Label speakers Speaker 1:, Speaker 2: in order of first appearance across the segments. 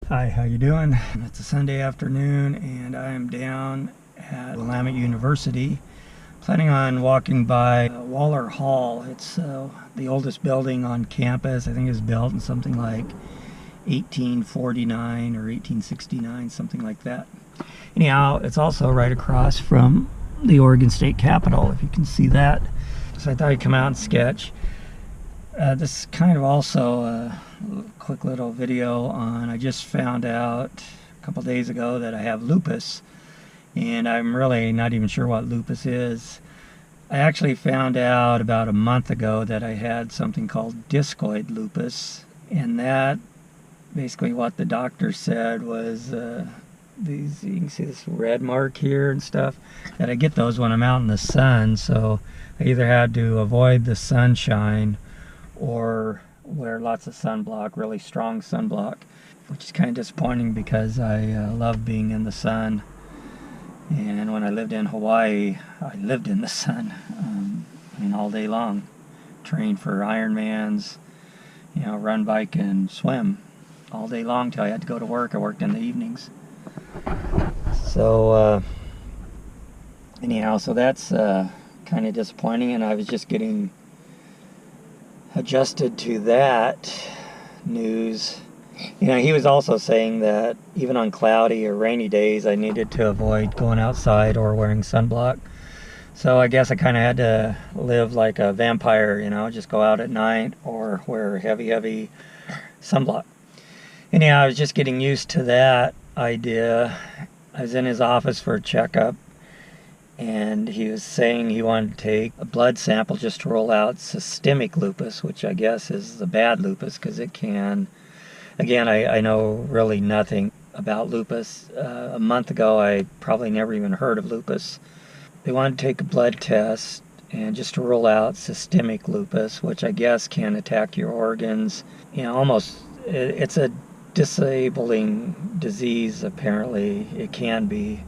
Speaker 1: Hi, how you doing? It's a Sunday afternoon and I am down at Willamette University planning on walking by Waller Hall. It's the oldest building on campus. I think it was built in something like 1849 or 1869, something like that. Anyhow, it's also right across from the Oregon State Capitol, if you can see that. So I thought I'd come out and sketch. This is kind of also a quick little video on, I just found out a couple days ago that I have lupus, and I'm really not even sure what lupus is. I actually found out about a month ago that I had something called discoid lupus, and that basically what the doctor said was these, you can see this red mark here and stuff, that I get those when I'm out in the sun. So I either had to avoid the sunshine or wear lots of sunblock, really strong sunblock, which is kind of disappointing because I love being in the sun. And when I lived in Hawaii, I lived in the sun, I mean, all day long. Trained for Ironmans, you know, run, bike, and swim all day long till I had to go to work. I worked in the evenings. So anyhow, so that's kind of disappointing, and I was just getting adjusted to that news. You know, he was also saying that even on cloudy or rainy days I needed to avoid going outside or wearing sunblock. So I guess I kind of had to live like a vampire, you know, just go out at night or wear heavy sunblock. Anyhow, I was just getting used to that idea. I was in his office for a checkup, and he was saying he wanted to take a blood sample just to rule out systemic lupus, which I guess is the bad lupus, because it can, again, I know really nothing about lupus. A month ago, I probably never even heard of lupus. They wanted to take a blood test and just to rule out systemic lupus, which I guess can attack your organs. You know, almost, it's a disabling disease, apparently. It can be.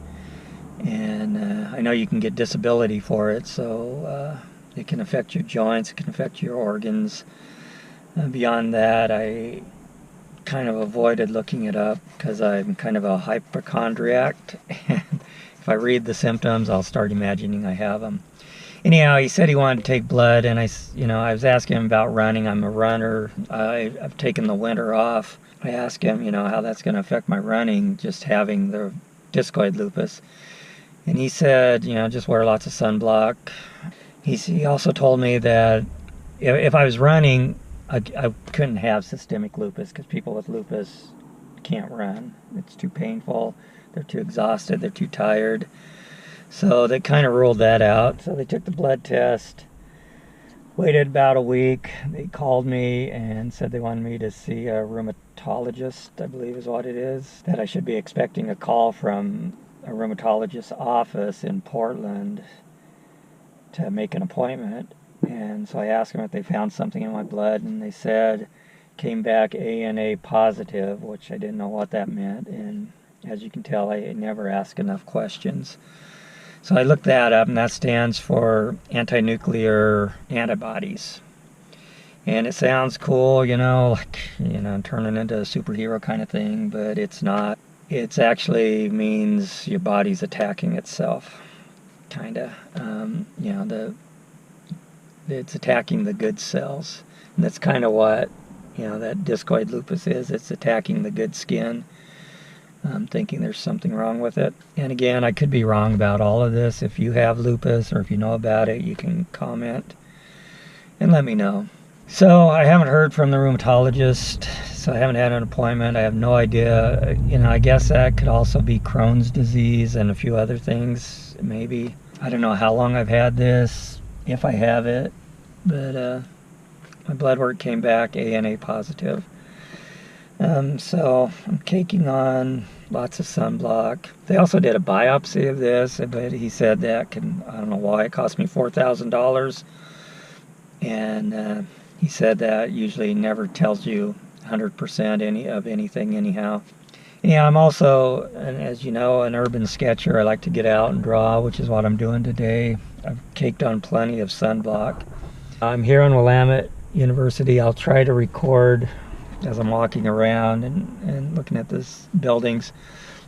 Speaker 1: And I know you can get disability for it, so it can affect your joints, it can affect your organs. Beyond that, I kind of avoided looking it up because I'm kind of a hypochondriac, and if I read the symptoms, I'll start imagining I have them. Anyhow, he said he wanted to take blood, and I was asking him about running. I'm a runner. I've taken the winter off. I asked him, you know, how that's going to affect my running, just having the discoid lupus. And he said, you know, just wear lots of sunblock. He also told me that if I was running, I couldn't have systemic lupus because people with lupus can't run. It's too painful. They're too exhausted. They're too tired. So they kind of ruled that out. So they took the blood test, waited about a week. They called me and said they wanted me to see a rheumatologist, I believe is what it is, that I should be expecting a call from a rheumatologist's office in Portland to make an appointment. And so I asked them if they found something in my blood, and they said came back ANA positive, which I didn't know what that meant. And as you can tell, I never ask enough questions. So I looked that up, and that stands for anti-nuclear antibodies. And it sounds cool, you know, like, you know, turning into a superhero kind of thing, but it's not. It actually means your body's attacking itself, kind of. You know, it's attacking the good cells. And that's kind of what, you know, that discoid lupus is. It's attacking the good skin. I'm thinking there's something wrong with it. And again, I could be wrong about all of this. If you have lupus or if you know about it, you can comment and let me know. So I haven't heard from the rheumatologist, so I haven't had an appointment. I have no idea. You know, I guess that could also be Crohn's disease and a few other things, maybe. I don't know how long I've had this, if I have it, but my blood work came back ANA positive. So I'm caking on lots of sunblock. They also did a biopsy of this, but he said that I don't know why, it cost me $4,000. And he said that usually never tells you 100% of anything anyhow. Yeah, I'm also, as you know, an urban sketcher. I like to get out and draw, which is what I'm doing today. I've caked on plenty of sunblock. I'm here on Willamette University. I'll try to record as I'm walking around and looking at this buildings,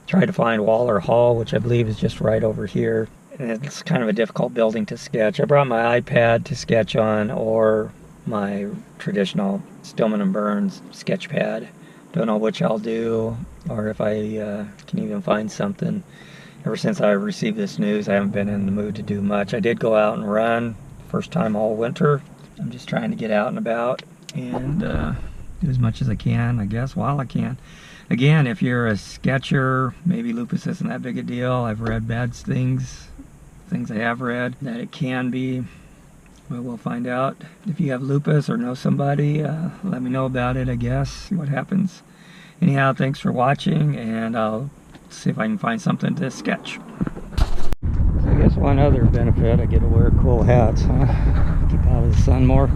Speaker 1: try to find Waller Hall, which I believe is just right over here. And it's kind of a difficult building to sketch. I brought my iPad to sketch on, or my traditional Stillman & Burns sketch pad. Don't know which I'll do, or if I can even find something. Ever since I received this news, I haven't been in the mood to do much. I did go out and run, first time all winter. I'm just trying to get out and about and do as much as I can, I guess, while I can. Again, if you're a sketcher, maybe lupus isn't that big a deal. I've read bad things I have read, that it can be. Well, we'll find out. If you have lupus or know somebody, let me know about it, I guess, see what happens. Anyhow, thanks for watching, and I'll see if I can find something to sketch. So I guess one other benefit, I get to wear cool hats, huh? Keep out of the sun more.